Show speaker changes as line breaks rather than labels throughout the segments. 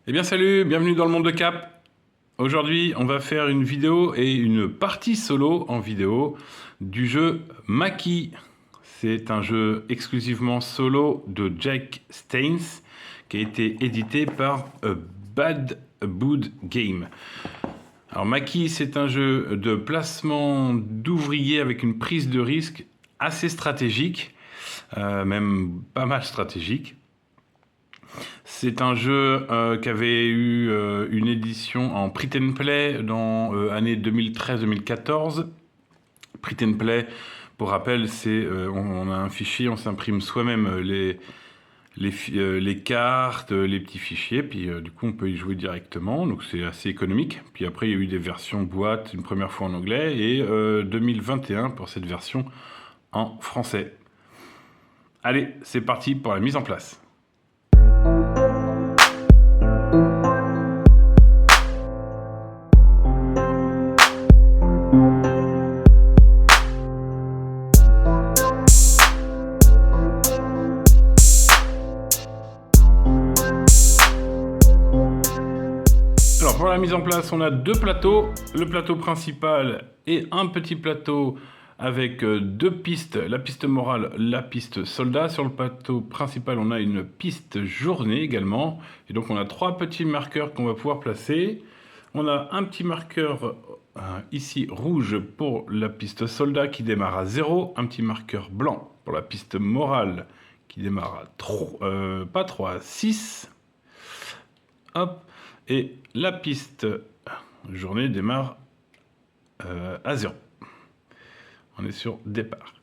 Eh bien salut, bienvenue dans le monde de Cap. Aujourd'hui, on va faire une vidéo et une partie solo en vidéo du jeu Maki. C'est un jeu exclusivement solo de Jack Staines qui a été édité par Bad Boot Game. Alors Maki, c'est un jeu de placement d'ouvriers avec une prise de risque assez stratégique, même pas mal stratégique. C'est un jeu qui avait eu une édition en print and play dans année 2013-2014. Print and play, pour rappel, c'est on a un fichier, on s'imprime soi-même les cartes, les petits fichiers, puis du coup on peut y jouer directement, donc c'est assez économique. Puis après il y a eu des versions boîte, une première fois en anglais, et 2021 pour cette version en français. Allez, c'est parti pour la mise en place. Alors pour la mise en place, on a deux plateaux, le plateau principal et un petit plateau avec deux pistes, la piste morale, la piste soldat. Sur le plateau principal, on a une piste journée également. Et donc on a trois petits marqueurs qu'on va pouvoir placer. On a un petit marqueur ici rouge pour la piste soldat qui démarre à 0, un petit marqueur blanc pour la piste morale qui démarre à 3, pas 3, 6. Hop. Et la piste journée démarre à 0. On est sur départ.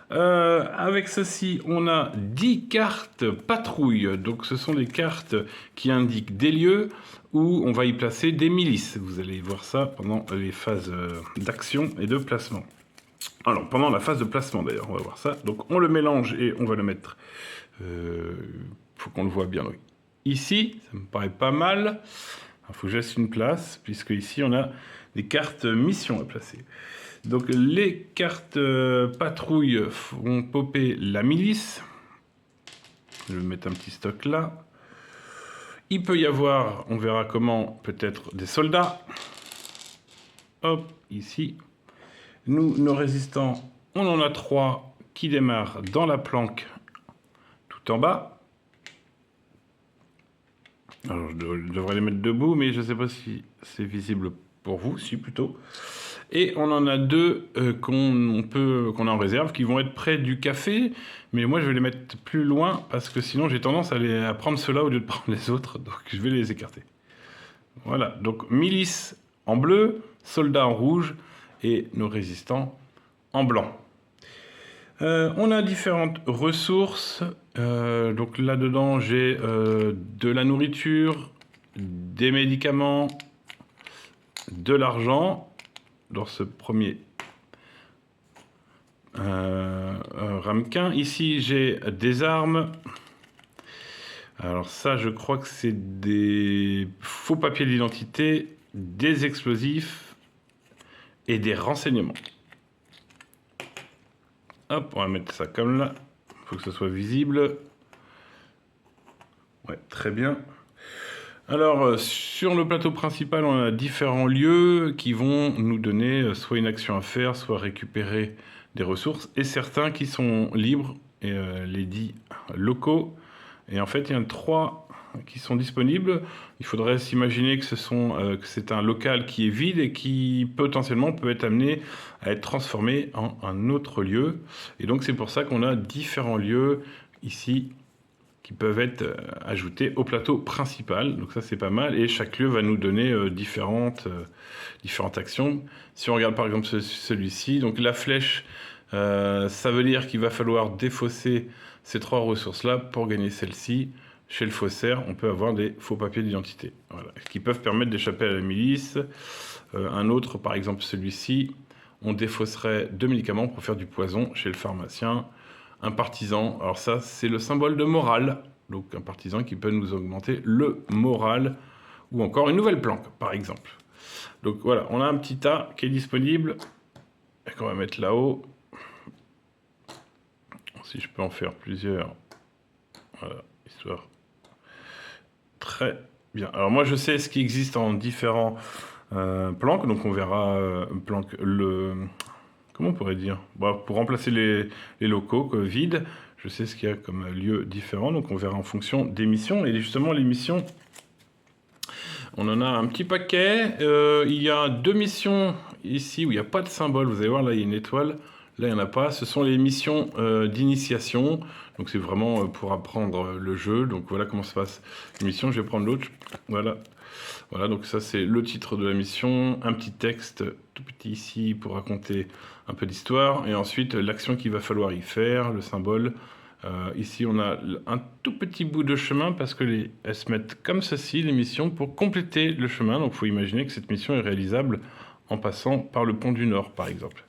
Avec ceci, on a 10 cartes patrouille. Donc ce sont des cartes qui indiquent des lieux où on va y placer des milices. Vous allez voir ça pendant les phases d'action et de placement. Alors pendant la phase de placement d'ailleurs, on va voir ça. Donc on le mélange et on va le mettre... faut qu'on le voit bien. Oui. Ici, ça me paraît pas mal. Il faut que je laisse une place, puisque ici on a des cartes mission à placer. Donc les cartes patrouille vont popper la milice. Je vais mettre un petit stock là. Il peut y avoir, on verra comment, peut-être des soldats. Hop, ici. Nous, nos résistants, on en a 3 qui démarrent dans la planque tout en bas. Alors, je devrais les mettre debout, mais je ne sais pas si c'est visible pour vous, si plutôt. Et on en a 2 qu'on a en réserve, qui vont être près du café, mais moi je vais les mettre plus loin, parce que sinon j'ai tendance à prendre ceux-là au lieu de prendre les autres, donc je vais les écarter. Voilà, donc milice en bleu, soldats en rouge, et nos résistants en blanc. On a différentes ressources. Donc là-dedans, j'ai de la nourriture, des médicaments, de l'argent. Dans ce premier ramequin. Ici, j'ai des armes. Alors ça, je crois que c'est des faux papiers d'identité, des explosifs et des renseignements. Hop, on va mettre ça comme là. Il faut que ce soit visible. Ouais, très bien. Alors, sur le plateau principal, on a différents lieux qui vont nous donner soit une action à faire, soit récupérer des ressources, et certains qui sont libres, et les dits locaux. Et en fait, il y en a 3 qui sont disponibles. Il faudrait s'imaginer que c'est un local qui est vide et qui potentiellement peut être amené à être transformé en un autre lieu. Et donc c'est pour ça qu'on a différents lieux ici qui peuvent être ajoutés au plateau principal. Donc ça c'est pas mal. Et chaque lieu va nous donner différentes actions. Si on regarde par exemple celui-ci, donc la flèche, ça veut dire qu'il va falloir défausser ces 3 ressources-là pour gagner celle-ci. Chez le faussaire, on peut avoir des faux papiers d'identité, voilà, qui peuvent permettre d'échapper à la milice. Un autre, par exemple celui-ci, on défausserait 2 médicaments pour faire du poison chez le pharmacien. Un partisan, alors ça c'est le symbole de morale, donc un partisan qui peut nous augmenter le moral, ou encore une nouvelle planque par exemple. Donc voilà, on a un petit tas qui est disponible, et qu'on va mettre là-haut. Si je peux en faire plusieurs, voilà, histoire très Bien, alors moi je sais ce qui existe en différents planques, donc on verra planque comment on pourrait dire? Bah, pour remplacer les locaux vides, je sais ce qu'il y a comme lieu différent, donc on verra en fonction des missions. Et justement, les missions, on en a un petit paquet. Il y a 2 missions ici où il n'y a pas de symbole. Vous allez voir, là, il y a une étoile. Là, il n'y en a pas. Ce sont les missions d'initiation. Donc, c'est vraiment pour apprendre le jeu. Donc, voilà comment se passe une mission. Je vais prendre l'autre. Voilà. Voilà, donc ça, c'est le titre de la mission. Un petit texte tout petit ici pour raconter un peu d'histoire. Et ensuite, l'action qu'il va falloir y faire, le symbole. Ici, on a un tout petit bout de chemin parce que elles se mettent comme ceci, les missions, pour compléter le chemin. Donc, il faut imaginer que cette mission est réalisable en passant par le pont du Nord, par exemple.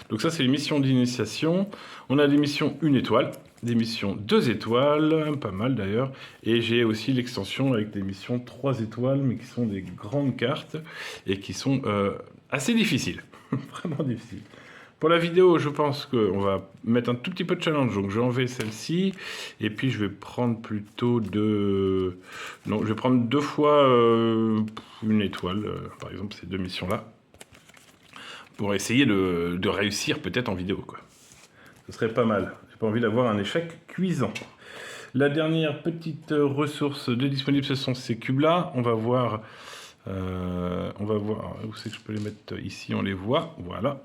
Donc ça, c'est les missions d'initiation. On a des missions 1 étoile, des missions 2 étoiles, pas mal d'ailleurs. Et j'ai aussi l'extension avec des missions 3 étoiles, mais qui sont des grandes cartes et qui sont assez difficiles. Vraiment difficiles. Pour la vidéo, je pense qu'on va mettre un tout petit peu de challenge. Donc, je vais enlever celle-ci. Et puis, je vais prendre plutôt deux... Non, je vais prendre 2 fois 1 étoile. Par exemple, ces 2 missions-là. Pour essayer de réussir peut-être en vidéo, quoi. Ce serait pas mal. J'ai pas envie d'avoir un échec cuisant. La dernière petite ressource de disponible, ce sont ces cubes-là. On va voir... où c'est que je peux les mettre ici, on les voit. Voilà.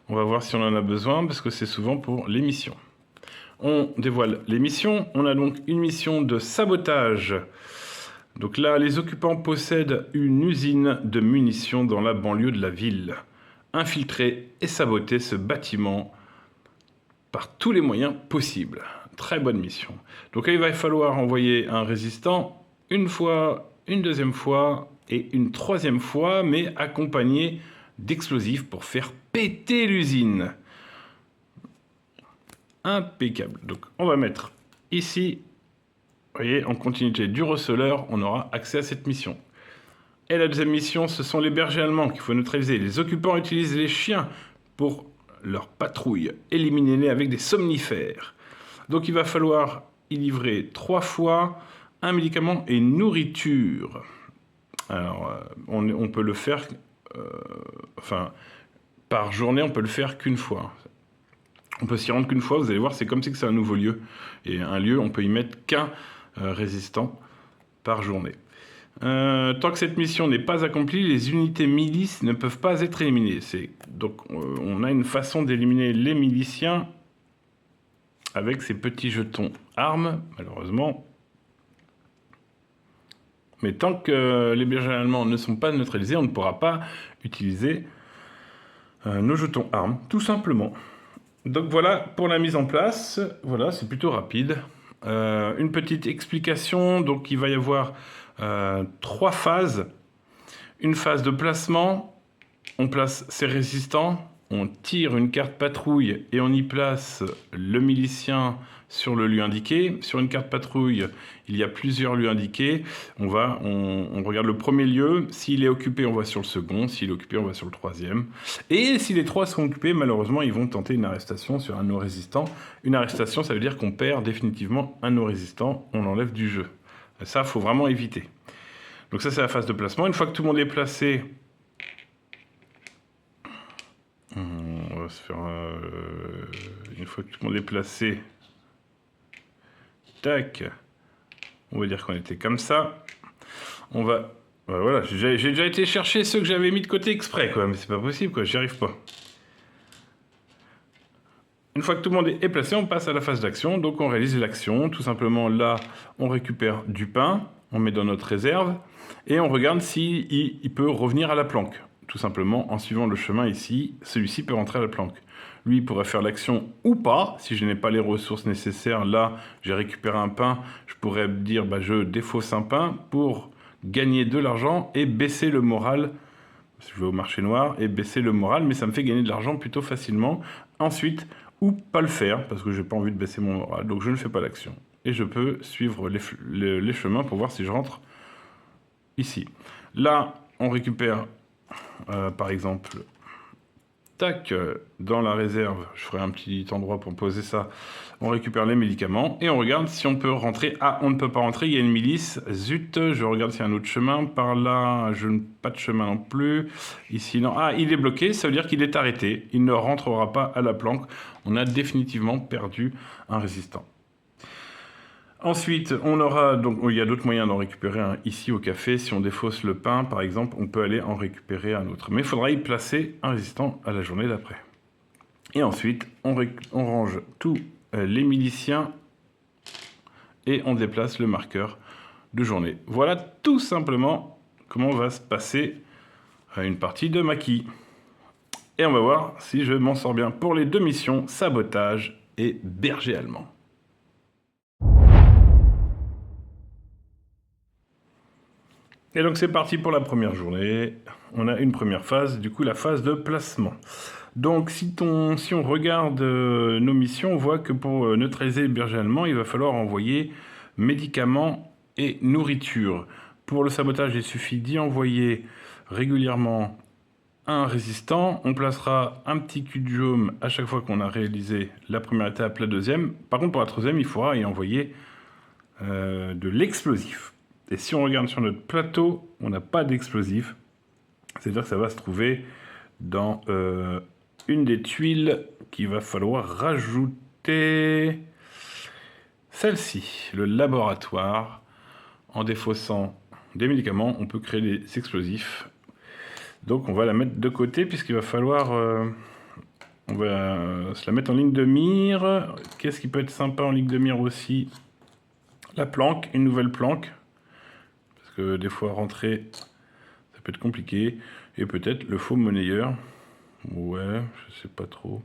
On va voir si on en a besoin, parce que c'est souvent pour les missions. On dévoile les missions. On a donc une mission de sabotage. Donc là, les occupants possèdent une usine de munitions dans la banlieue de la ville. Infiltrer et saboter ce bâtiment par tous les moyens possibles. Très bonne mission. Donc là, il va falloir envoyer un résistant une fois, une deuxième fois et une troisième fois, mais accompagné d'explosifs pour faire péter l'usine. Impeccable. Donc on va mettre ici, vous voyez, en continuité du receleur, on aura accès à cette mission. Et la deuxième mission, ce sont les bergers allemands qu'il faut neutraliser. Les occupants utilisent les chiens pour leur patrouille. Éliminez-les avec des somnifères. Donc il va falloir y livrer 3 fois un médicament et une nourriture. Alors, on peut le faire... par journée, on peut le faire qu'une fois. On peut s'y rendre qu'une fois, vous allez voir, c'est comme si c'est un nouveau lieu. Et un lieu, on peut y mettre qu'un résistant par journée. Tant que cette mission n'est pas accomplie, les unités milices ne peuvent pas être éliminées. Donc on a une façon d'éliminer les miliciens avec ces petits jetons armes, malheureusement. Mais tant que les bergers allemands ne sont pas neutralisés, on ne pourra pas utiliser nos jetons armes, tout simplement. Donc voilà pour la mise en place. Voilà, c'est plutôt rapide. Une petite explication. Donc il va y avoir 3 phases. Une phase de placement. On place ses résistants. On tire une carte patrouille et on y place le milicien sur le lieu indiqué. Sur une carte patrouille, il y a plusieurs lieux indiqués. On regarde le premier lieu. S'il est occupé, on va sur le second. S'il est occupé, on va sur le troisième. Et si les 3 sont occupés, malheureusement, ils vont tenter une arrestation sur un de nos résistants. Une arrestation, ça veut dire qu'on perd définitivement un de nos résistants. On l'enlève du jeu. Ça, il faut vraiment éviter. Donc ça, c'est la phase de placement. Une fois que tout le monde est placé... On va se faire... une fois que tout le monde est placé... Tac. On va dire qu'on était comme ça. On va... voilà, j'ai déjà été chercher ceux que j'avais mis de côté exprès, quoi. Mais c'est pas possible, quoi. J'y arrive pas. Une fois que tout le monde est placé, on passe à la phase d'action. Donc on réalise l'action. Tout simplement, là, on récupère du pain. On met dans notre réserve. Et on regarde s'il peut revenir à la planque. Tout simplement, en suivant le chemin ici, celui-ci peut rentrer à la planque. Lui, il pourrait faire l'action ou pas, si je n'ai pas les ressources nécessaires. Là, j'ai récupéré un pain, je pourrais dire, je défausse un pain pour gagner de l'argent et baisser le moral. Je vais au marché noir et baisser le moral, mais ça me fait gagner de l'argent plutôt facilement. Ensuite, ou pas le faire, parce que je n'ai pas envie de baisser mon moral, donc je ne fais pas l'action. Et je peux suivre les chemins pour voir si je rentre ici. Là, on récupère... par exemple, Tac, dans la réserve, je ferai un petit endroit pour poser ça. On récupère les médicaments et on regarde si on peut rentrer. Ah, on ne peut pas rentrer, il y a une milice. Zut, je regarde s'il y a un autre chemin. Par là, je n'ai pas de chemin non plus. Ici, non. Ah, il est bloqué, ça veut dire qu'il est arrêté. Il ne rentrera pas à la planque. On a définitivement perdu un résistant. Ensuite, on aura donc il y a d'autres moyens d'en récupérer un ici au café. Si on défausse le pain, par exemple, on peut aller en récupérer un autre. Mais il faudra y placer un résistant à la journée d'après. Et ensuite, on range tous les miliciens et on déplace le marqueur de journée. Voilà tout simplement comment va se passer une partie de maquis. Et on va voir si je m'en sors bien pour les 2 missions, sabotage et berger allemand. Et donc c'est parti pour la première journée. On a une première phase, du coup la phase de placement. Donc si on regarde nos missions, on voit que pour neutraliser le berger allemand, il va falloir envoyer médicaments et nourriture. Pour le sabotage, il suffit d'y envoyer régulièrement un résistant. On placera un petit cul de jaume à chaque fois qu'on a réalisé la première étape, la deuxième. Par contre, pour la troisième, il faudra y envoyer de l'explosif. Et si on regarde sur notre plateau, on n'a pas d'explosif. C'est-à-dire que ça va se trouver dans une des tuiles qu'il va falloir rajouter. Celle-ci, le laboratoire. En défaussant des médicaments, on peut créer des explosifs. Donc on va la mettre de côté puisqu'il va falloir... on va se la mettre en ligne de mire. Qu'est-ce qui peut être sympa en ligne de mire aussi? La planque, une nouvelle planque. Parce que des fois rentrer, ça peut être compliqué. Et peut-être le faux monnayeur. Ouais, je sais pas trop.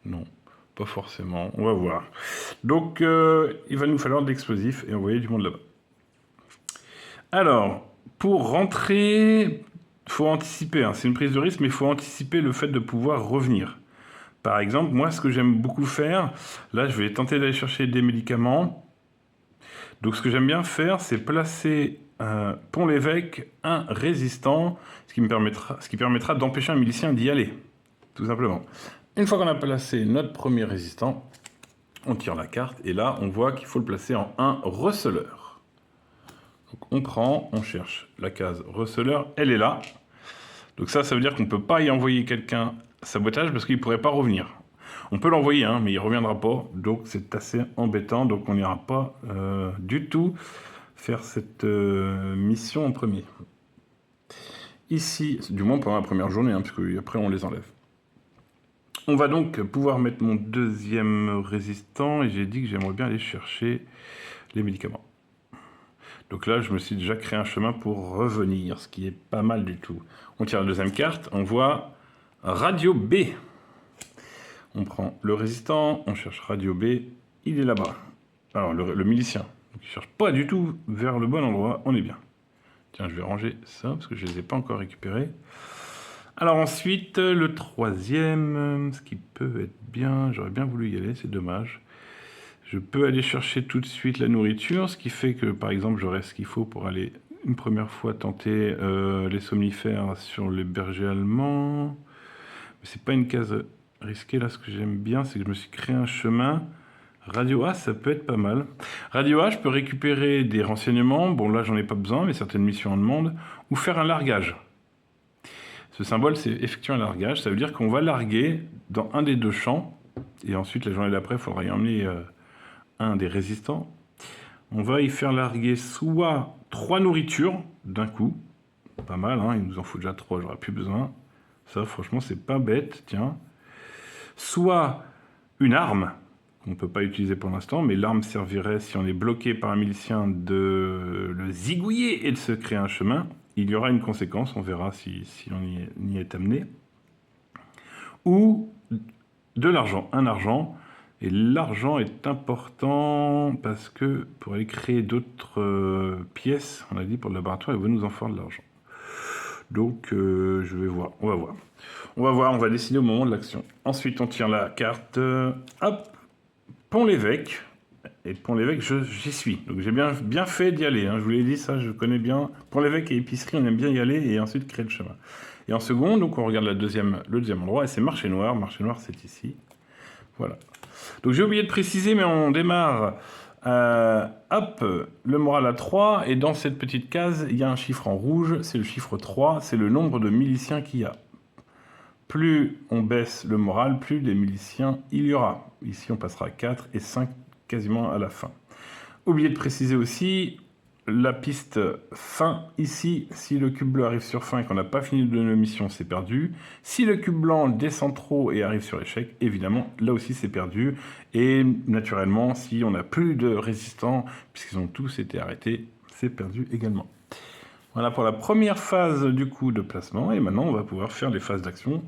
Non, pas forcément. On va voir. Donc il va nous falloir de l'explosif et envoyer du monde là-bas. Alors, pour rentrer, il faut anticiper. Hein. C'est une prise de risque, mais il faut anticiper le fait de pouvoir revenir. Par exemple, moi, ce que j'aime beaucoup faire, là, je vais tenter d'aller chercher des médicaments. Donc, ce que j'aime bien faire, c'est placer Pont-l'Évêque un résistant, ce qui permettra d'empêcher un milicien d'y aller, tout simplement. Une fois qu'on a placé notre premier résistant, on tire la carte, et là, on voit qu'il faut le placer en un receleur. Donc, on prend, on cherche la case receleur, elle est là. Donc ça veut dire qu'on ne peut pas y envoyer quelqu'un sabotage parce qu'il ne pourrait pas revenir. On peut l'envoyer, hein, mais il ne reviendra pas, donc c'est assez embêtant, donc on n'ira pas du tout faire cette mission en premier. Ici, du moins pendant la première journée, hein, parce qu'après on les enlève. On va donc pouvoir mettre mon deuxième résistant, et j'ai dit que j'aimerais bien aller chercher les médicaments. Donc là, je me suis déjà créé un chemin pour revenir, ce qui est pas mal du tout. On tire la deuxième carte, on voit Radio B. On prend le résistant, on cherche Radio B, il est là-bas. Alors, le milicien, donc il ne cherche pas du tout vers le bon endroit, on est bien. Tiens, je vais ranger ça, parce que je ne les ai pas encore récupérés. Alors ensuite, le troisième, ce qui peut être bien, j'aurais bien voulu y aller, c'est dommage. Je peux aller chercher tout de suite la nourriture, ce qui fait que, par exemple, j'aurai ce qu'il faut pour aller une première fois tenter les somnifères sur les bergers allemands. Mais c'est pas une case risquée, là, ce que j'aime bien, c'est que je me suis créé un chemin. Radio A, ça peut être pas mal. Radio A, je peux récupérer des renseignements, bon là, j'en ai pas besoin, mais certaines missions en demandent, ou faire un largage. Ce symbole, c'est effectuer un largage, ça veut dire qu'on va larguer dans un des deux champs, et ensuite, la journée d'après, il faudra y emmener... un des résistants. On va y faire larguer soit 3 nourritures d'un coup. Pas mal, hein, il nous en faut déjà 3, j'aurais plus besoin. Ça, franchement, c'est pas bête, tiens. Soit une arme, qu'on ne peut pas utiliser pour l'instant, mais l'arme servirait, si on est bloqué par un milicien, de le zigouiller et de se créer un chemin. Il y aura une conséquence, on verra si on y est amené. Ou de l'argent, un argent. Et l'argent est important parce que pour aller créer d'autres pièces, on a dit pour le laboratoire, il va nous en faire de l'argent. Donc je vais voir, on va voir. On va décider au moment de l'action. Ensuite, on tire la carte. Hop, Pont-l'Évêque. Et Pont-l'Évêque, j'y suis. Donc j'ai bien fait d'y aller. Hein. Je vous l'ai dit, ça, je connais bien. Pont-l'Évêque et épicerie, on aime bien y aller et ensuite créer le chemin. Et en second, donc on regarde le deuxième endroit, et c'est marché noir. Marché noir, c'est ici. Voilà. Donc j'ai oublié de préciser, mais on démarre, hop, le moral à 3, et dans cette petite case, il y a un chiffre en rouge, c'est le chiffre 3, c'est le nombre de miliciens qu'il y a. Plus on baisse le moral, plus les miliciens il y aura. Ici, on passera à 4 et 5 quasiment à la fin. Oublié de préciser aussi, la piste fin ici, si le cube bleu arrive sur fin et qu'on n'a pas fini de nos missions, c'est perdu. Si le cube blanc descend trop et arrive sur échec, évidemment, là aussi c'est perdu. Et naturellement, si on n'a plus de résistants, puisqu'ils ont tous été arrêtés, c'est perdu également. Voilà pour la première phase du coup de placement. Et maintenant, on va pouvoir faire les phases d'action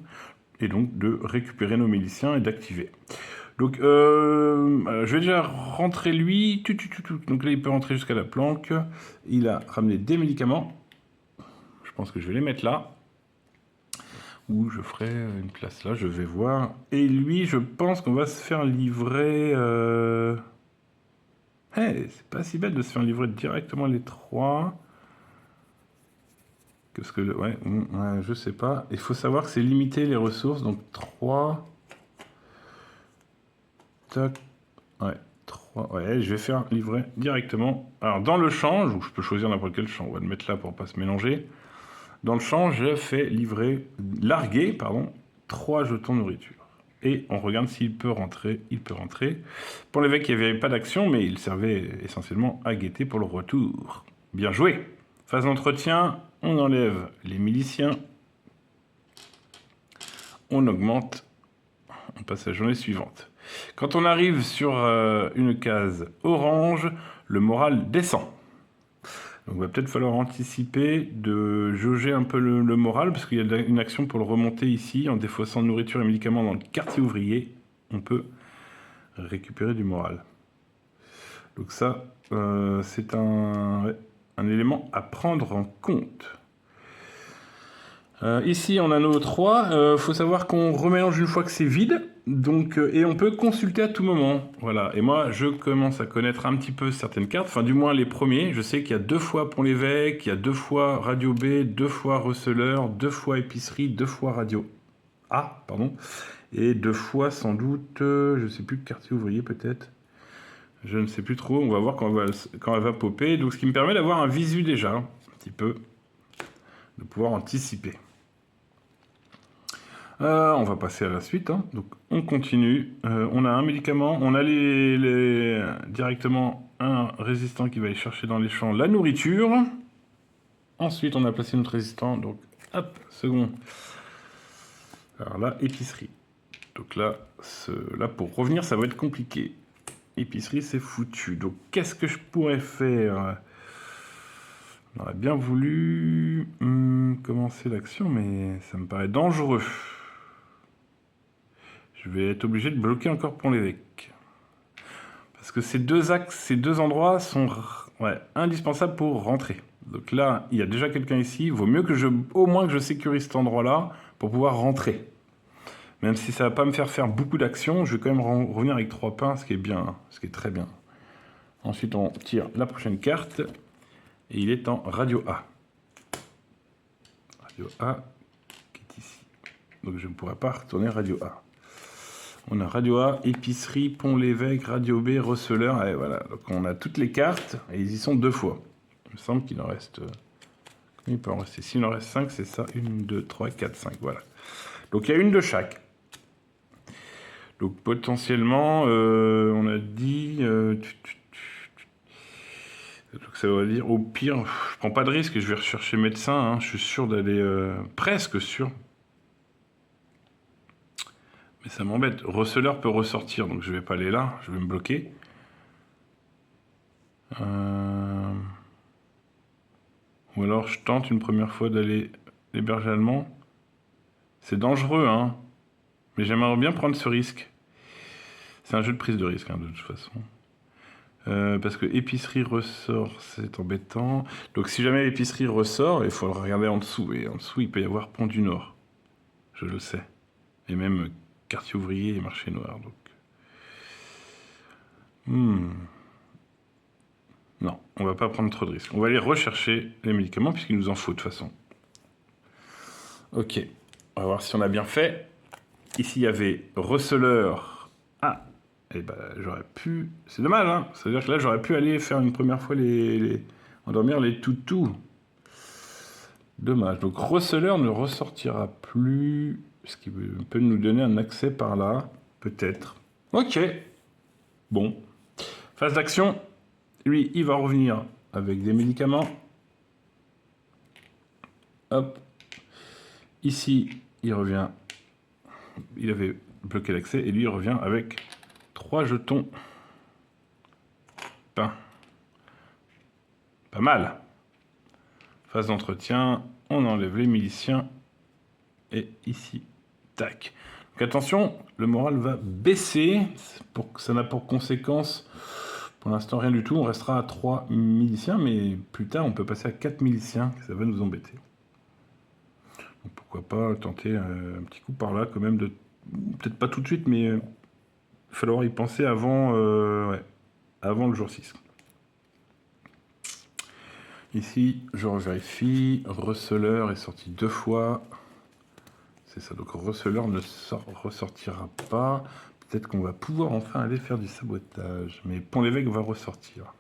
et donc de récupérer nos miliciens et d'activer. Donc, je vais déjà rentrer lui. Donc là, il peut rentrer jusqu'à la planque. Il a ramené des médicaments. Je pense que je vais les mettre là. Ou je ferai une place là, je vais voir. Et lui, je pense qu'on va se faire livrer... Hey, c'est pas si bête de se faire livrer directement les 3. Qu'est-ce que... Ouais, je sais pas. Il faut savoir que c'est limité les ressources. Donc 3... Tac. Ouais, 3. Ouais, je vais faire livrer directement. Alors, dans le champ, je peux choisir n'importe quel champ. On va le mettre là pour pas se mélanger. Dans le champ, je fais larguer, 3 jetons nourriture. Et on regarde s'il peut rentrer. Il peut rentrer. Pour l'évêque, il n'y avait pas d'action, mais il servait essentiellement à guetter pour le retour. Bien joué. Phase d'entretien, on enlève les miliciens. On augmente. On passe à la journée suivante. Quand on arrive sur une case orange, le moral descend. Donc il va peut-être falloir anticiper de jauger un peu le moral, parce qu'il y a une action pour le remonter ici, en défaussant nourriture et médicaments dans le quartier ouvrier, on peut récupérer du moral. Donc ça, c'est un élément à prendre en compte. Ici, on a nos 3. Faut savoir qu'on remélange une fois que c'est vide. Donc, et on peut consulter à tout moment. Voilà. Et moi, je commence à connaître un petit peu certaines cartes. Enfin, du moins les premiers. Je sais qu'il y a 2 fois Pont l'Évêque, il y a 2 fois Radio B, 2 fois Receleur, 2 fois Épicerie, 2 fois Radio A, pardon. Et 2 fois, sans doute, je sais plus, quartier ouvrier peut-être. Je ne sais plus trop. On va voir quand elle va popper. Donc, ce qui me permet d'avoir un visu déjà, un petit peu, de pouvoir anticiper. On va passer à la suite. Hein. Donc, on continue. On a un médicament. On a directement un résistant qui va aller chercher dans les champs la nourriture. Ensuite, on a placé notre résistant. Donc, hop, second. Alors là, épicerie. Donc là, pour revenir, ça va être compliqué. Épicerie, c'est foutu. Donc, qu'est-ce que je pourrais faire ? On aurait bien voulu commencer l'action, mais ça me paraît dangereux. Je vais être obligé de bloquer encore Pont l'Évêque. Parce que ces deux endroits sont indispensables pour rentrer. Donc là, il y a déjà quelqu'un ici. Il vaut mieux au moins que je sécurise cet endroit-là pour pouvoir rentrer. Même si ça ne va pas me faire beaucoup d'actions, je vais quand même revenir avec 3 pains, ce qui est bien, ce qui est très bien. Ensuite, on tire la prochaine carte. Et il est en Radio A. Radio A qui est ici. Donc je ne pourrai pas retourner Radio A. On a Radio A, Épicerie, Pont l'Évêque, Radio B, Receleur. Et voilà. Donc on a toutes les cartes et ils y sont 2 fois. Il me semble qu'il en reste... il peut en rester. S'il en reste 5, c'est ça. 1, 2, 3, 4, 5. Voilà. Donc il y a une de chaque. Donc potentiellement, on a dit... donc ça veut dire, au pire, je prends pas de risque, je vais rechercher médecin, hein, je suis sûr d'aller... presque sûr. Mais ça m'embête. Receleur peut ressortir, donc je vais pas aller là, je vais me bloquer. Ou alors je tente une première fois d'aller les bergers allemands. C'est dangereux, hein. Mais j'aimerais bien prendre ce risque. C'est un jeu de prise de risque, hein, de toute façon. Parce que épicerie ressort, c'est embêtant. Donc si jamais l'épicerie ressort, il faut le regarder en dessous. Et en dessous, il peut y avoir Pont du Nord. Je le sais. Et même quartier ouvrier et marché noir. Donc. Non, on va pas prendre trop de risques. On va aller rechercher les médicaments puisqu'il nous en faut de toute façon. Ok, on va voir si on a bien fait. Ici, il y avait receleur. Ah, et ben j'aurais pu... C'est dommage, hein. C'est-à-dire que là, j'aurais pu aller faire une première fois endormir les toutous. Dommage. Donc, receleur ne ressortira plus. Ce qui peut nous donner un accès par là. Peut-être. Ok. Bon. Phase d'action. Lui, il va revenir avec des médicaments. Hop. Ici, il revient. Il avait bloqué l'accès. Et lui, il revient avec 3 jetons. Pain. Pas mal. Phase d'entretien. On enlève les miliciens. Et ici, tac. Donc attention, le moral va baisser. Ça n'a pour conséquence, pour l'instant, rien du tout. On restera à 3 miliciens, mais plus tard, on peut passer à 4 miliciens. Ça va nous embêter. Donc pourquoi pas tenter un petit coup par là, quand même. Peut-être pas tout de suite, mais il va falloir y penser avant, avant le jour 6. Ici, je revérifie. Receleur est sorti 2 fois. C'est ça, donc receleur ne ressortira pas. Peut-être qu'on va pouvoir enfin aller faire du sabotage. Mais Pont-l'Évêque va ressortir.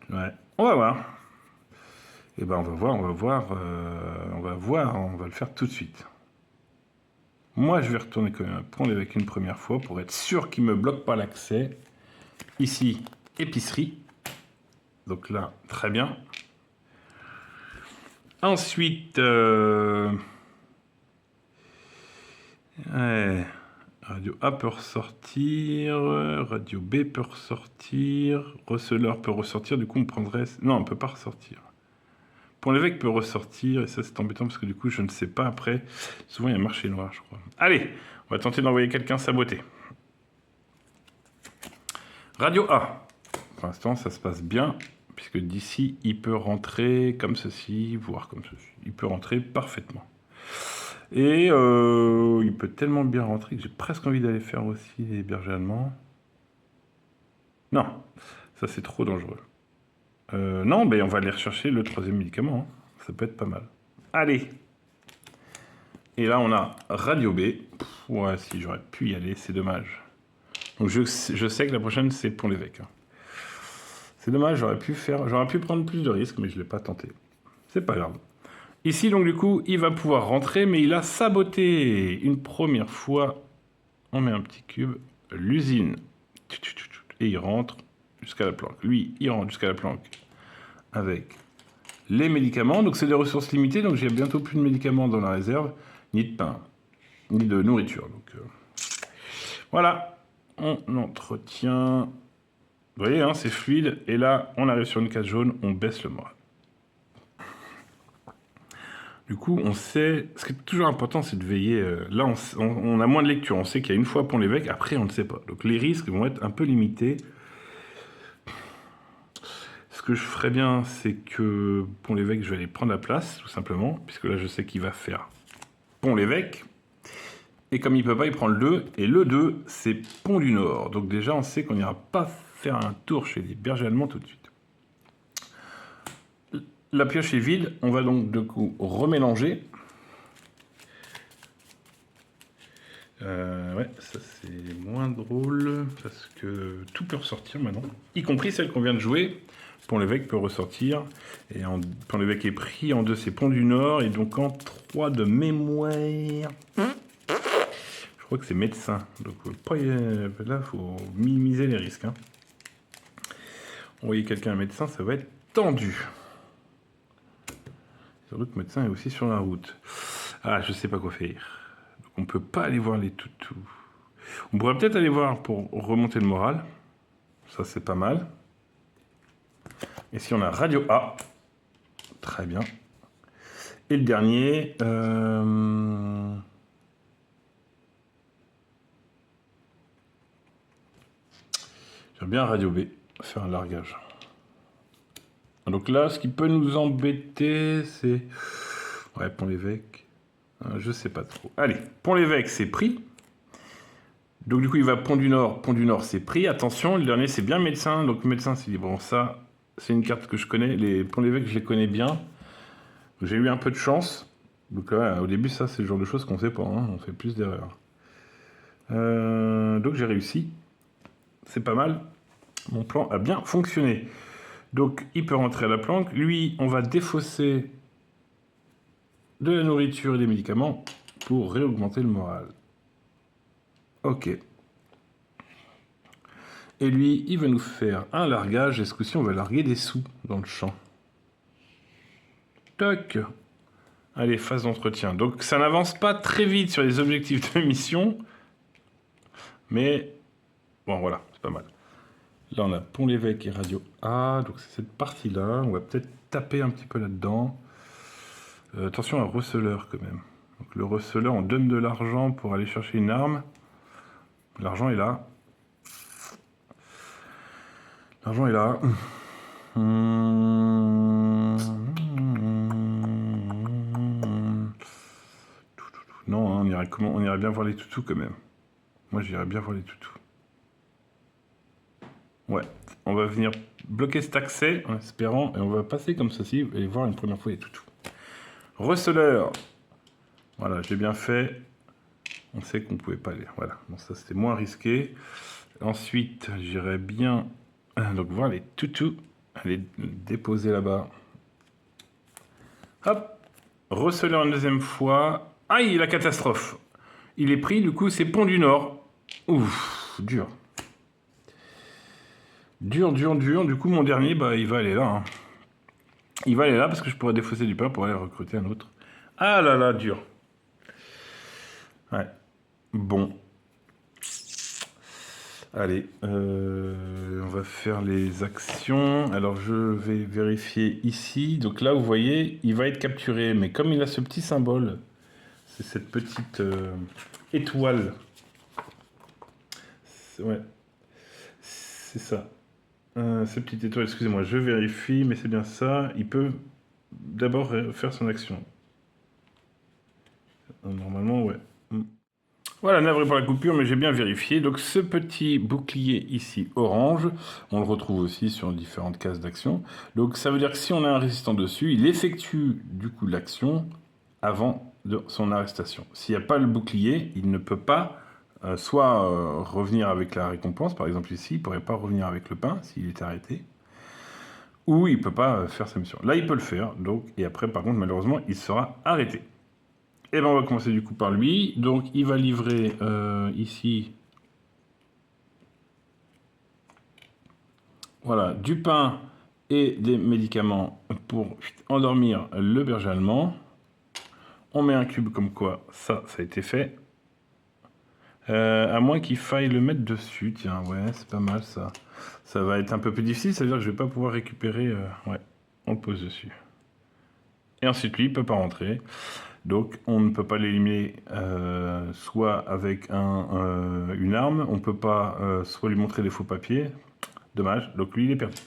Ouais, on va voir. Eh ben on va voir, on va le faire tout de suite. Moi, je vais retourner quand même à Pont-l'Évêque une première fois pour être sûr qu'il ne me bloque pas l'accès. Ici, épicerie. Donc là, très bien. Ensuite... Radio A peut ressortir, radio B peut ressortir, receleur peut ressortir, du coup on prendrait... Non, on ne peut pas ressortir. Pont-l'Évêque peut ressortir, et ça c'est embêtant parce que du coup je ne sais pas après. Souvent il y a un marché noir, je crois. Allez, on va tenter d'envoyer quelqu'un saboter. Radio A. Pour l'instant ça se passe bien, puisque d'ici il peut rentrer comme ceci, voire comme ceci. Il peut rentrer parfaitement. Et il peut tellement bien rentrer que j'ai presque envie d'aller faire aussi les bergers allemands. Non, ça c'est trop dangereux. Non, mais on va aller rechercher le 3e médicament. Hein. Ça peut être pas mal. Allez. Et là, on a Radio B. Ouais, si j'aurais pu y aller, c'est dommage. Donc je sais que la prochaine, c'est Pont-l'Évêque. Hein. C'est dommage, j'aurais pu prendre plus de risques, mais je ne l'ai pas tenté. C'est pas grave. Ici, donc, du coup, il va pouvoir rentrer, mais il a saboté une première fois. On met un petit cube. L'usine. Et il rentre jusqu'à la planque. Lui, il rentre jusqu'à la planque avec les médicaments. Donc, c'est des ressources limitées. Donc, j'ai bientôt plus de médicaments dans la réserve, ni de pain, ni de nourriture. Donc, voilà. On entretient. Vous voyez, hein, c'est fluide. Et là, on arrive sur une case jaune. On baisse le moral. Du coup, on sait... Ce qui est toujours important, c'est de veiller... Là, on a moins de lecture. On sait qu'il y a une fois Pont-l'Évêque, après, on ne sait pas. Donc, les risques vont être un peu limités. Ce que je ferais bien, c'est que Pont-l'Évêque, je vais aller prendre la place, tout simplement, puisque là, je sais qu'il va faire Pont-l'Évêque. Et comme il ne peut pas, il prend le 2. Et le 2, c'est Pont du Nord. Donc déjà, on sait qu'on n'ira pas faire un tour chez les bergers allemands tout de suite. La pioche est vide, on va donc du coup remélanger. Ouais, ça c'est moins drôle parce que tout peut ressortir maintenant, y compris celle qu'on vient de jouer. Pont-l'Évêque peut ressortir. Et Pont-l'Évêque est pris en 2, c'est Pont du Nord. Et donc en 3 de mémoire. Je crois que c'est médecin. Donc là, il faut minimiser les risques. Hein. Envoyer quelqu'un à médecin, ça va être tendu. Surtout que le médecin est aussi sur la route. Ah, je sais pas quoi faire. Donc on peut pas aller voir les toutous. On pourrait peut-être aller voir pour remonter le moral. Ça, c'est pas mal. Et si on a Radio A. Très bien. Et le dernier... J'aime bien Radio B. Faire un largage. Donc là, ce qui peut nous embêter, c'est... Ouais, Pont-l'Évêque. Je sais pas trop. Allez, Pont-l'Évêque, c'est pris. Donc du coup, il va Pont du Nord. Pont du Nord, c'est pris. Attention, le dernier, c'est bien médecin. Donc médecin, c'est dit, bon, ça, c'est une carte que je connais. Les Pont-l'Évêque, je les connais bien. J'ai eu un peu de chance. Donc là, au début, ça, c'est le genre de choses qu'on sait pas, hein, on fait plus d'erreurs. Donc j'ai réussi. C'est pas mal. Mon plan a bien fonctionné. Donc il peut rentrer à la planque. Lui, on va défausser de la nourriture et des médicaments pour réaugmenter le moral. Ok. Et lui, il va nous faire un largage. Et ce coup-ci, on va larguer des sous dans le champ. Toc. Allez, phase d'entretien. Donc ça n'avance pas très vite sur les objectifs de mission. Mais bon, voilà, c'est pas mal. Là, on a Pont-l'Évêque et Radio A. Donc c'est cette partie-là. On va peut-être taper un petit peu là-dedans. Attention à un receleur quand même. Donc, le receleur, on donne de l'argent pour aller chercher une arme. L'argent est là. L'argent est là. Non, hein, on irait bien voir les toutous quand même. Moi, j'irais bien voir les toutous. Ouais, on va venir bloquer cet accès en espérant, et on va passer comme ceci et voir une première fois les toutous. Receleur. Voilà, j'ai bien fait. On sait qu'on ne pouvait pas aller. Voilà, bon, ça c'était moins risqué. Ensuite, j'irais bien donc voir les toutous. Aller déposer là-bas. Hop. Receleur une deuxième fois. Aïe, la catastrophe. Il est pris, du coup, c'est Pont du Nord. Ouf, dur. Dur. Du coup, mon dernier, bah, il va aller là. Hein. Il va aller là parce que je pourrais défausser du pain pour aller recruter un autre. Ah là là, dur. Ouais. Bon. Allez, on va faire les actions. Alors, je vais vérifier ici. Donc là, vous voyez, il va être capturé. Mais comme il a ce petit symbole, c'est cette petite étoile. Ouais, c'est ça. Cette petite étoile, excusez-moi, je vérifie, mais c'est bien ça. Il peut d'abord faire son action. Normalement, ouais. Voilà, navré pour la coupure, mais j'ai bien vérifié. Donc ce petit bouclier ici, orange, on le retrouve aussi sur différentes cases d'action. Donc ça veut dire que si on a un résistant dessus, il effectue du coup l'action avant de son arrestation. S'il n'y a pas le bouclier, il ne peut pas soit revenir avec la récompense, par exemple ici, il ne pourrait pas revenir avec le pain s'il est arrêté, ou il ne peut pas faire sa mission. Là, il peut le faire, donc, et après, par contre, malheureusement, il sera arrêté. Et bien, on va commencer du coup par lui. Donc, il va livrer ici, voilà, du pain et des médicaments pour endormir le berger allemand. On met un cube comme quoi ça a été fait. À moins qu'il faille le mettre dessus. Tiens, ouais, c'est pas mal ça. Ça va être un peu plus difficile, ça veut dire que je vais pas pouvoir récupérer. Ouais, on le pose dessus. Et ensuite, lui, il peut pas rentrer. Donc, on ne peut pas l'éliminer soit avec une arme, on ne peut pas soit lui montrer des faux papiers. Dommage, donc lui, il est perdu.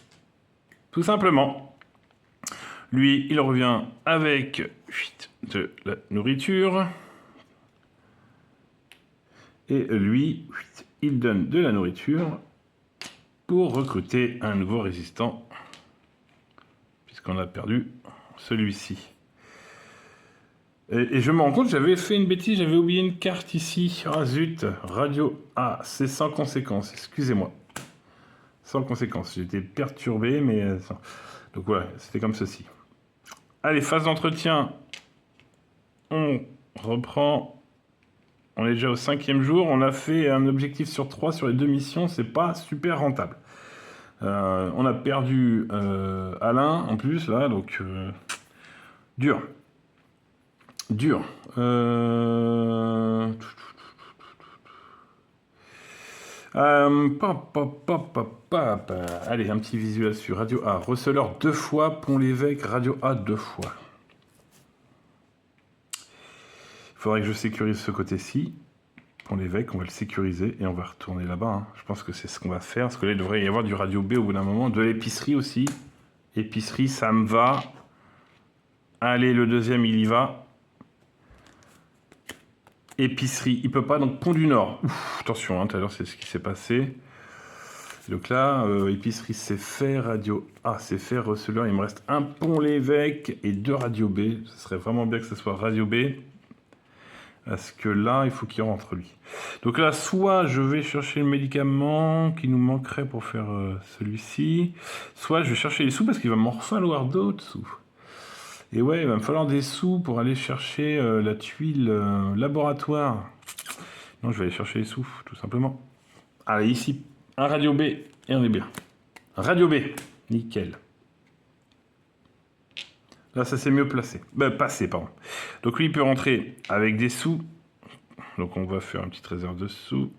Tout simplement. Lui, il revient avec de la nourriture. Et lui, il donne de la nourriture pour recruter un nouveau résistant, puisqu'on a perdu celui-ci. Et je me rends compte, j'avais fait une bêtise, j'avais oublié une carte ici. Ah zut, Radio A, c'est sans conséquence, excusez-moi. Sans conséquence, j'étais perturbé, mais... Donc voilà, c'était comme ceci. Allez, phase d'entretien. On reprend. On est déjà au 5e jour. On a fait un objectif sur 3 sur les 2 missions. C'est pas super rentable. On a perdu Alain en plus, là, donc... dur. Dur. Allez, un petit visuel sur Radio A. Receleur 2 fois, Pont-l'Évêque, Radio A 2 fois. Il faudrait que je sécurise ce côté-ci. Pont-l'Évêque, on va le sécuriser et on va retourner là-bas. Hein. Je pense que c'est ce qu'on va faire. Parce que là, il devrait y avoir du Radio B au bout d'un moment. De l'épicerie aussi. Épicerie, ça me va. Allez, le deuxième, il y va. Épicerie, il peut pas, donc Pont du Nord. Ouf, attention, hein, tout à l'heure, c'est ce qui s'est passé. Donc là, épicerie c'est fait, radio A c'est fait, receleur, il me reste un Pont-l'Évêque et 2 radio B. Ce serait vraiment bien que ce soit radio B. Parce que là, il faut qu'il rentre lui. Donc là, soit je vais chercher le médicament qui nous manquerait pour faire celui-ci, soit je vais chercher les sous parce qu'il va m'en falloir d'autres sous. Et ouais, il va me falloir des sous pour aller chercher la tuile laboratoire. Non, je vais aller chercher les sous, tout simplement. Allez, ici, un radio B et on est bien. Radio B, nickel. Là, ça s'est mieux placé. Passé, pardon. Donc lui, il peut rentrer avec des sous. Donc on va faire une petite réserve de sous.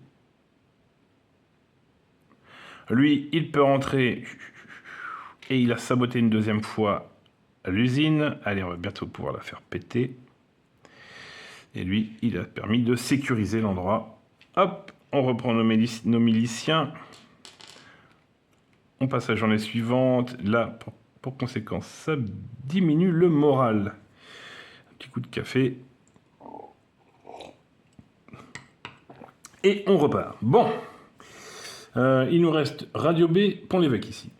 Lui, il peut rentrer et il a saboté une deuxième fois l'usine. Allez, on va bientôt pouvoir la faire péter. Et lui, il a permis de sécuriser l'endroit. Hop, on reprend nos miliciens. On passe à la journée suivante. Là, pour conséquence, ça diminue le moral. Un petit coup de café. Et on repart. Bon. Il nous reste Radio B, Pont-l'Évêque ici.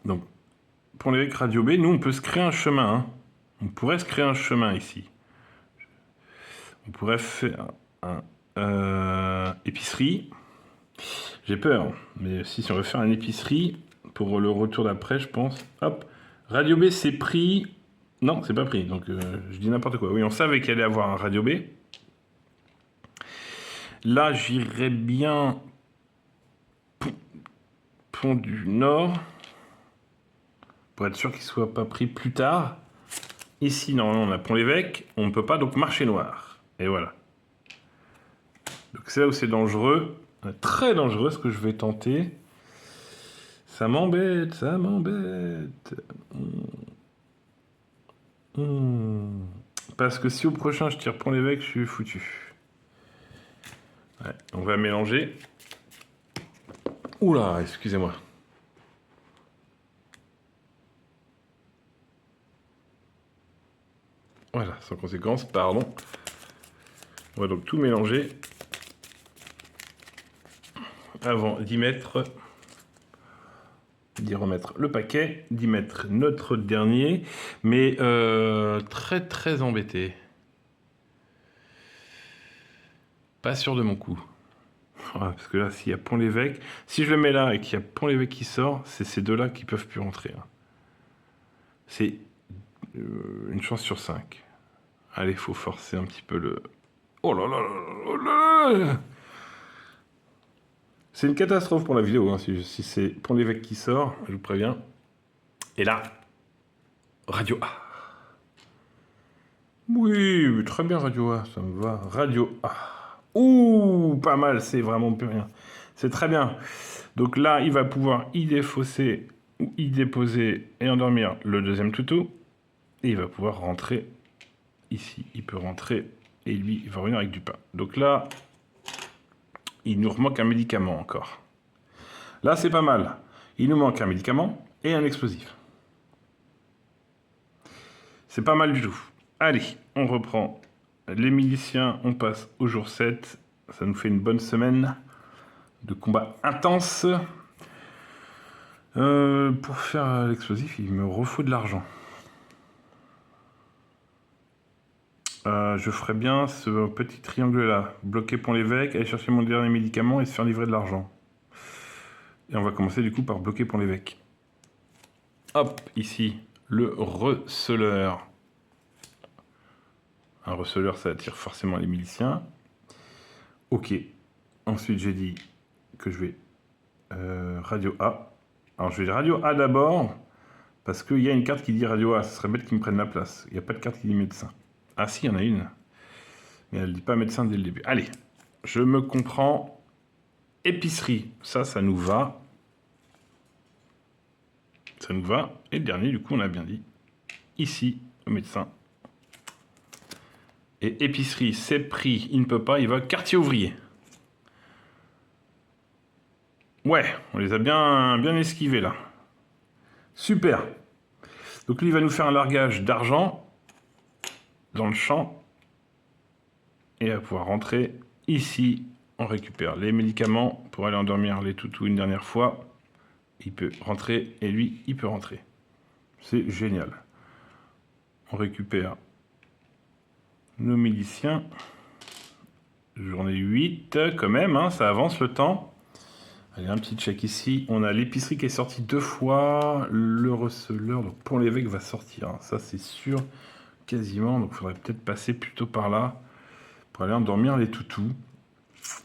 Donc, Pont-l'Évêque, Radio B. Nous, on peut se créer un chemin. Hein. On pourrait se créer un chemin ici. On pourrait faire un épicerie. J'ai peur. Mais si on veut faire une épicerie, pour le retour d'après, je pense. Hop. Radio B, c'est pris. Non, c'est pas pris. Donc, je dis n'importe quoi. Oui, on savait qu'il allait avoir un Radio B. Là, j'irais bien Pont du Nord. Pour être sûr qu'il ne soit pas pris plus tard. Ici, normalement, on a Pont-l'Évêque. On ne peut pas, donc marché noir. Et voilà. Donc, c'est là où c'est dangereux. Très dangereux, ce que je vais tenter. Ça m'embête, ça m'embête. Parce que si au prochain je tire Pont-l'Évêque, je suis foutu. Ouais, on va mélanger. Oula, excusez-moi. Voilà, sans conséquence, pardon. On va donc tout mélanger avant d'y mettre, d'y remettre le paquet, d'y mettre notre dernier, mais très très embêté. Pas sûr de mon coup. Voilà, parce que là, s'il y a Pont-l'Évêque, si je le mets là et qu'il y a Pont-l'Évêque qui sort, c'est ces deux-là qui peuvent plus rentrer. Hein. C'est une chance sur 5. Allez, faut forcer un petit peu le... Oh là là là là là. C'est une catastrophe pour la vidéo, hein, si c'est Pont-l'Évêque qui sort, je vous préviens. Et là, Radio A. Oui, très bien Radio A, ça me va. Radio A. Ouh, pas mal, c'est vraiment plus rien. C'est très bien. Donc là, il va pouvoir y défausser ou y déposer et endormir le deuxième toutou. Et il va pouvoir rentrer ici. Il peut rentrer et lui, il va revenir avec du pain. Donc là, il nous remanque un médicament encore. Là, c'est pas mal. Il nous manque un médicament et un explosif. C'est pas mal du tout. Allez, on reprend les miliciens. On passe au jour 7. Ça nous fait une bonne semaine de combat intense. Pour faire l'explosif, il me refaut de l'argent. Je ferais bien ce petit triangle-là. Bloquer Pont-l'Évêque, aller chercher mon dernier médicament et se faire livrer de l'argent. Et on va commencer du coup par bloquer Pont-l'Évêque. Hop, ici, le receleur. Un receleur, ça attire forcément les miliciens. Ok. Ensuite, j'ai dit que je vais Radio A. Alors, je vais Radio A d'abord, parce qu'il y a une carte qui dit Radio A. Ce serait bête qu'ils me prennent la place. Il n'y a pas de carte qui dit médecin. Ah si, il y en a une. Mais elle ne dit pas médecin dès le début. Allez, je me comprends. Épicerie, ça nous va. Ça nous va. Et le dernier, du coup, on a bien dit. Ici, le médecin. Et épicerie, c'est pris. Il ne peut pas, il va quartier ouvrier. Ouais, on les a bien esquivés, là. Super. Donc lui, il va nous faire un largage d'argent dans le champ. Et il va pouvoir rentrer ici on récupère les médicaments pour aller endormir les toutous une dernière fois. Il peut rentrer et lui, il peut rentrer. C'est génial. On récupère nos miliciens. Journée 8, quand même, hein, ça avance le temps. Allez, un petit check ici. On a l'épicerie qui est sortie 2 fois. Le receleur, donc Pont-l'Évêque va sortir. Hein. Ça, c'est sûr, quasiment. Donc, il faudrait peut-être passer plutôt par là pour aller endormir les toutous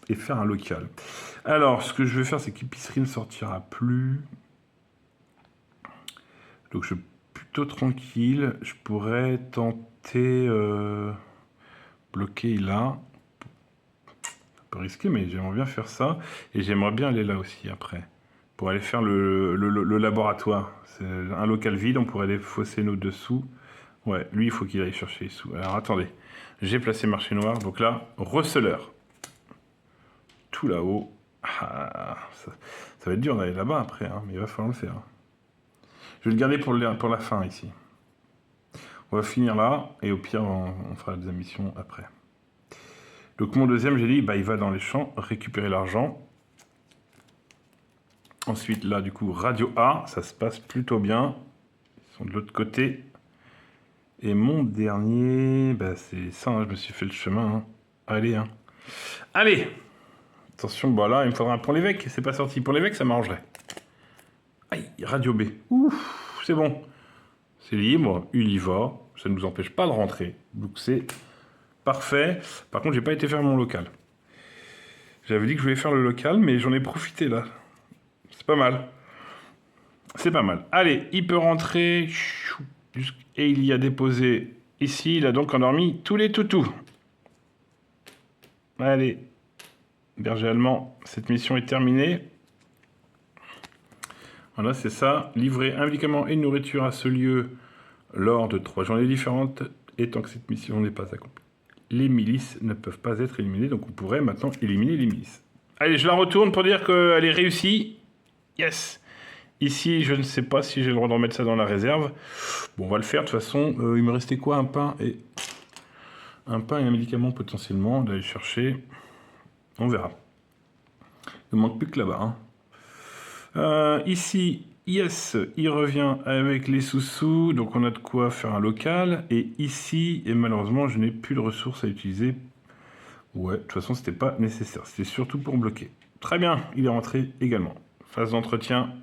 et faire un local. Alors, ce que je vais faire, c'est qu'épicerie ne sortira plus. Donc, je suis plutôt tranquille. Je pourrais tenter bloquer là. Risqué, mais j'aimerais bien faire ça. Et j'aimerais bien aller là aussi après. Pour aller faire le laboratoire. C'est un local vide, on pourrait aller fausser nos dessous. Ouais, lui, il faut qu'il aille chercher les sous. Alors attendez, j'ai placé marché noir. Donc là, receleur. Tout là-haut. Ah, ça va être dur d'aller là-bas après, hein, mais il va falloir le faire. Je vais le garder pour la fin ici. On va finir là, et au pire, on fera la deuxième mission après. Donc mon deuxième, j'ai dit, bah, il va dans les champs récupérer l'argent. Ensuite, là, du coup, Radio A, ça se passe plutôt bien. Ils sont de l'autre côté. Et mon dernier, bah, c'est ça, hein, je me suis fait le chemin. Hein. Allez, hein. Allez. Attention, bah là, il me faudra un Pont-l'Évêque. C'est pas sorti. Pont-l'Évêque, ça m'arrangerait. Aïe, Radio B. Ouf, c'est bon. C'est libre, il y va. Ça ne nous empêche pas de rentrer. Donc c'est... parfait. Par contre, j'ai pas été faire mon local. J'avais dit que je voulais faire le local, mais j'en ai profité là. C'est pas mal. C'est pas mal. Allez, il peut rentrer. Et il y a déposé ici. Il a donc endormi tous les toutous. Allez. Berger allemand, cette mission est terminée. Voilà, c'est ça. Livrer un médicament et une nourriture à ce lieu lors de 3 journées différentes, et tant que cette mission n'est pas accomplie. Les milices ne peuvent pas être éliminées, donc on pourrait maintenant éliminer les milices. Allez, je la retourne pour dire qu'elle est réussie. Yes. Ici, je ne sais pas si j'ai le droit de remettre ça dans la réserve. Bon, on va le faire. De toute façon, il me restait quoi? Un pain et un médicament potentiellement. D'aller chercher. On verra. Il ne manque plus que là-bas. Hein. Ici, yes, il revient avec les sous-sous. Donc, on a de quoi faire un local. Et ici, et malheureusement, je n'ai plus de ressources à utiliser. Ouais, de toute façon, c'était pas nécessaire. C'était surtout pour bloquer. Très bien, il est rentré également. Phase d'entretien.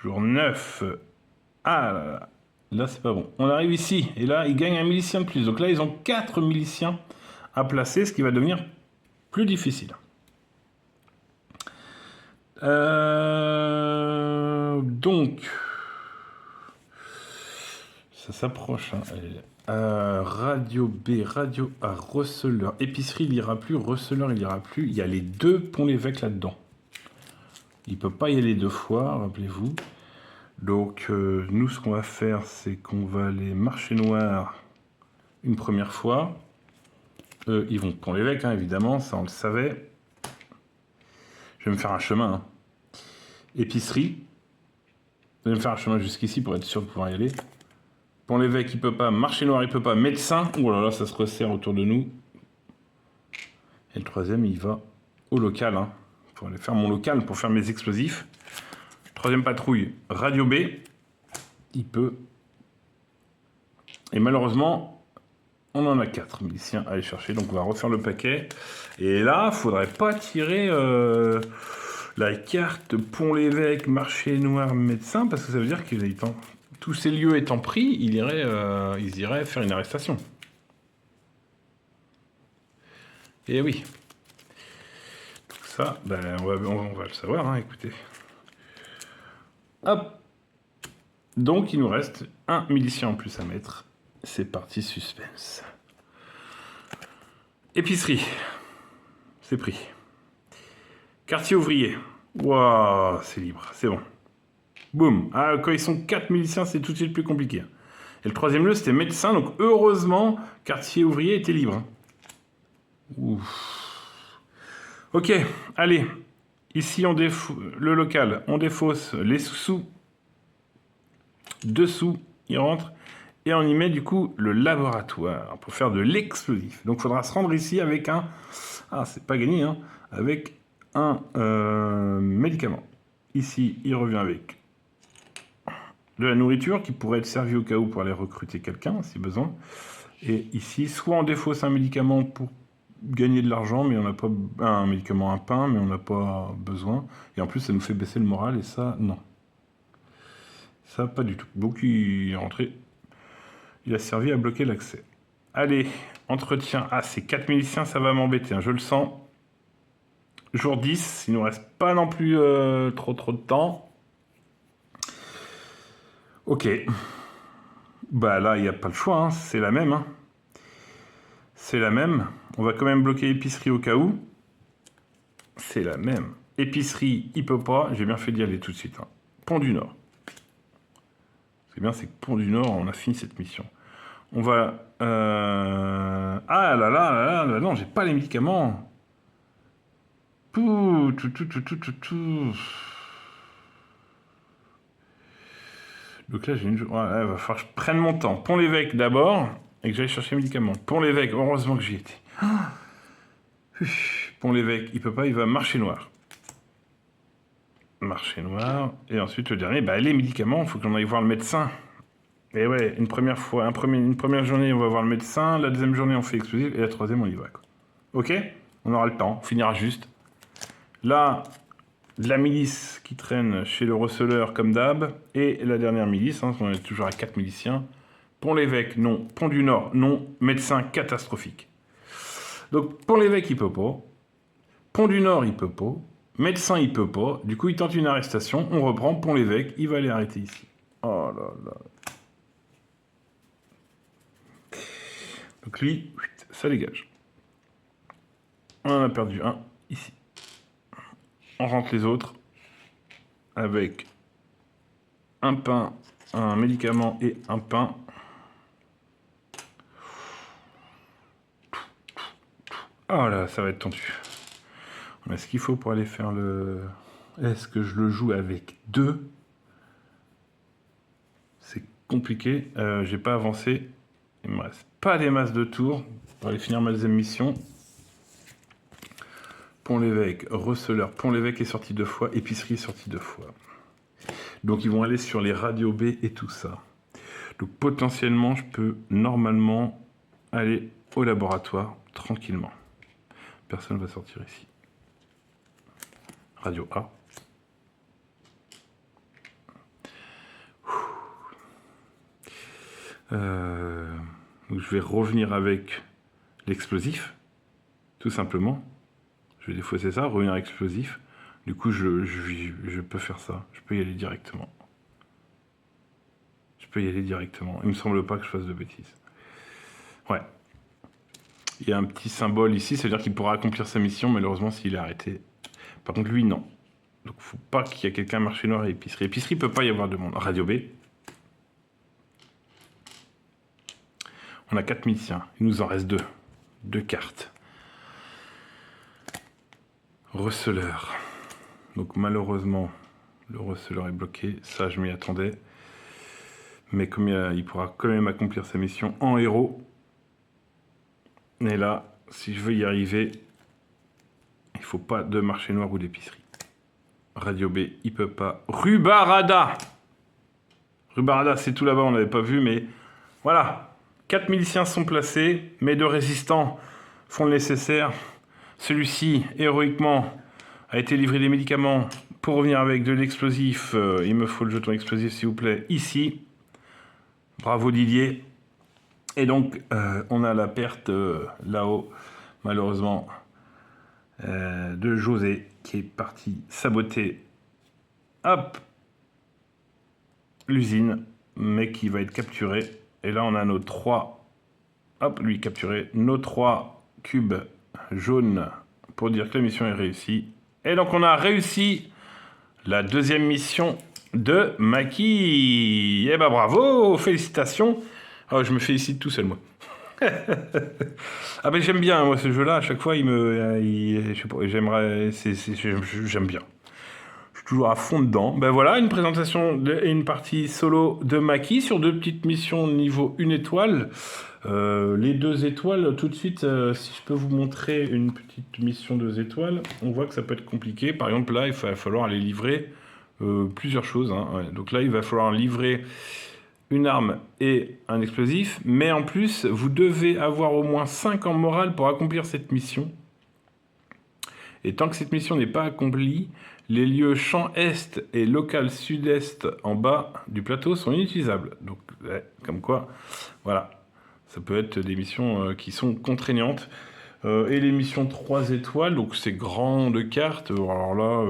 Jour 9. Ah là là. Là, c'est pas bon. On arrive ici. Et là, ils gagnent un milicien de plus. Donc là, ils ont 4 miliciens à placer, ce qui va devenir plus difficile. Donc, ça s'approche. Hein. Radio B, Radio A, receleur. Épicerie, il ira plus. Receleur, il ira plus. Il y a les 2 Pont-l'Évêque là-dedans. Il ne peut pas y aller 2 fois, rappelez-vous. Donc, nous, ce qu'on va faire, c'est qu'on va aller marché noir une première fois. Ils vont pour l'évêque, hein, évidemment, ça on le savait. Je vais me faire un chemin. Hein. Épicerie. Je vais me faire un chemin jusqu'ici pour être sûr de pouvoir y aller. Pour l'évêque, il peut pas. Marché noir, il peut pas. Médecin. Oh là là, ça se resserre autour de nous. Et le troisième, il va au local. Hein, pour aller faire mon local, pour faire mes explosifs. Troisième patrouille, Radio B. Il peut. Et malheureusement, on en a 4 miliciens à aller chercher. Donc on va refaire le paquet. Et là, faudrait pas tirer la carte Pont-l'Évêque, marché noir, médecin. Parce que ça veut dire que tous ces lieux étant pris, ils iraient faire une arrestation. Et oui. Donc ça, ben, on va le savoir, hein, écoutez. Hop. Donc, il nous reste un milicien en plus à mettre. C'est parti, suspense. Épicerie. C'est pris. Quartier ouvrier. Waouh, c'est libre, c'est bon. Boum. Ah, quand ils sont 4 miliciens, c'est tout de suite plus compliqué. Et le troisième lieu, c'était médecin. Donc, heureusement, quartier ouvrier était libre. Ouf. Ok, allez. Ici, le local, on défausse les sous-sous. Dessous, il rentre. Et on y met du coup le laboratoire pour faire de l'explosif. Donc il faudra se rendre ici avec un... Ah, c'est pas gagné, hein. Avec un médicament. Ici, il revient avec de la nourriture qui pourrait être servie au cas où pour aller recruter quelqu'un, si besoin. Et ici, soit on défausse un médicament pour gagner de l'argent, mais on n'a pas... Un médicament, un pain, mais on n'a pas besoin. Et en plus, ça nous fait baisser le moral, et ça, non. Ça, pas du tout. Donc, il est rentré. Il a servi à bloquer l'accès. Allez, entretien. Ah, ces 4 miliciens, ça va m'embêter, hein, je le sens. Jour 10, il nous reste pas non plus trop de temps. Ok. Bah là, il n'y a pas le choix, hein, c'est la même. Hein. C'est la même. On va quand même bloquer épicerie au cas où. C'est la même. Épicerie, il peut pas. J'ai bien fait d'y aller tout de suite. Hein. Pont du Nord. C'est bien, c'est que Pont du Nord, on a fini cette mission. On va... Ah là là, non, j'ai pas les médicaments. Tout. Donc là, j'ai une... Ouais, il va falloir que je prenne mon temps. Pont-l'Évêque d'abord, et que j'aille chercher les médicaments. Pont-l'Évêque, heureusement que j'y étais. Pont-l'Évêque, il peut pas, il va marché noir. Marché noir. Et ensuite, le dernier, bah, les médicaments, il faut qu'on aille voir le médecin. Et ouais, une première journée, on va voir le médecin. La deuxième journée, on fait explosif. Et la troisième, on y va, quoi. Ok? On aura le temps, on finira juste. Là, de la milice qui traîne chez le receleur comme d'hab. Et la dernière milice, hein, on est toujours à 4 miliciens. Pont-l'Évêque, non. Pont du Nord, non. Médecin catastrophique. Donc, Pont-l'Évêque, il peut pas. Pont du Nord, il peut pas. Médecin, il peut pas. Du coup, il tente une arrestation. On reprend Pont-l'Évêque. Il va aller arrêter ici. Oh là là. Donc lui, ça dégage. On en a perdu un ici. On rentre les autres avec un pain, un médicament et un pain. Oh là, ça va être tendu. On a ce qu'il faut pour aller faire le... Est-ce que je le joue avec 2? C'est compliqué. J'ai pas avancé. Il me reste pas des masses de tours pour aller finir ma deuxième mission. Pont-l'Évêque, receleur. Pont-l'Évêque est sorti 2 fois. Épicerie est sorti 2 fois. Donc ils vont aller sur les radios B et tout ça. Donc potentiellement, je peux normalement aller au laboratoire tranquillement. Personne ne va sortir ici. Radio A. Donc je vais revenir avec l'explosif, tout simplement. Je vais défausser ça, revenir avec l'explosif. Du coup, je peux faire ça. Je peux y aller directement. Il me semble pas que je fasse de bêtises. Ouais. Il y a un petit symbole ici, c'est-à-dire qu'il pourra accomplir sa mission, malheureusement, s'il est arrêté. Par contre, lui, non. Donc, faut pas qu'il y ait quelqu'un marché noir et épicerie. Épicerie, peut pas y avoir de monde. Radio B. On a 4 miliciens. Il nous en reste 2. 2 cartes. Receleur. Donc, malheureusement, le receleur est bloqué. Ça, je m'y attendais. Mais comme il pourra quand même accomplir sa mission en héros. Et là, si je veux y arriver, il faut pas de marché noir ou d'épicerie. Radio B, il peut pas. Rubarada, c'est tout là-bas, on n'avait pas vu, mais voilà. 4 miliciens sont placés, mais 2 résistants font le nécessaire. Celui-ci, héroïquement, a été livré des médicaments pour revenir avec de l'explosif. Il me faut le jeton explosif, s'il vous plaît, ici. Bravo Didier. Et donc, on a la perte là-haut, malheureusement, de José, qui est parti saboter, hop, l'usine, mais qui va être capturé. Et là, on a nos 3, hop, lui capturé, nos 3 cubes jaunes pour dire que la mission est réussie. Et donc, on a réussi la deuxième mission de Maki. Eh ben bravo, félicitations. Oh, je me félicite tout seul, moi. Ah ben j'aime bien, moi, ce jeu-là. À chaque fois, je sais pas, j'aimerais... j'aime bien. toujours à fond dedans. Ben voilà, une présentation et une partie solo de Maki sur 2 petites missions niveau 1 étoile. Les 2 étoiles, tout de suite, si je peux vous montrer une petite mission 2 étoiles, on voit que ça peut être compliqué. Par exemple, là, il va falloir aller livrer plusieurs choses. Hein, ouais. Donc là, il va falloir livrer une arme et un explosif, mais en plus, vous devez avoir au moins 5 en morale pour accomplir cette mission. Et tant que cette mission n'est pas accomplie, les lieux champ est et local sud-est en bas du plateau sont inutilisables. Donc, ouais, comme quoi, voilà, ça peut être des missions qui sont contraignantes. Et les missions 3 étoiles, donc ces grandes cartes, alors là,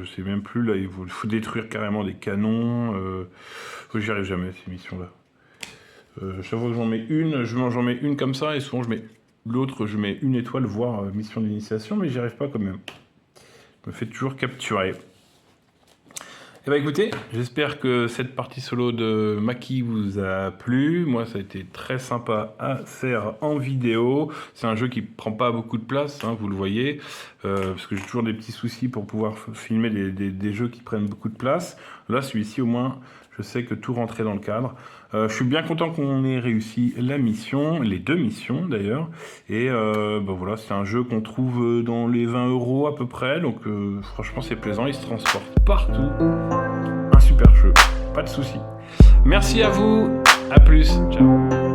je sais même plus, là, il faut détruire carrément des canons. J'y arrive jamais, ces missions-là. Chaque fois que j'en mets une, j'en mets une comme ça, et souvent je mets l'autre, je mets 1 étoile, voire mission d'initiation, mais j'y arrive pas quand même. Je me fais toujours capturer. Et bah écoutez, j'espère que cette partie solo de Maki vous a plu. Moi, ça a été très sympa à faire en vidéo. C'est un jeu qui prend pas beaucoup de place, hein, vous le voyez, parce que j'ai toujours des petits soucis pour pouvoir filmer des jeux qui prennent beaucoup de place. Là, celui-ci, au moins, je sais que tout rentrait dans le cadre. Je suis bien content qu'on ait réussi la mission, les 2 missions d'ailleurs. Et bah voilà, c'est un jeu qu'on trouve dans les 20 € à peu près. Donc franchement, c'est plaisant, il se transporte partout. Un super jeu, pas de soucis. Merci à vous, à plus, ciao.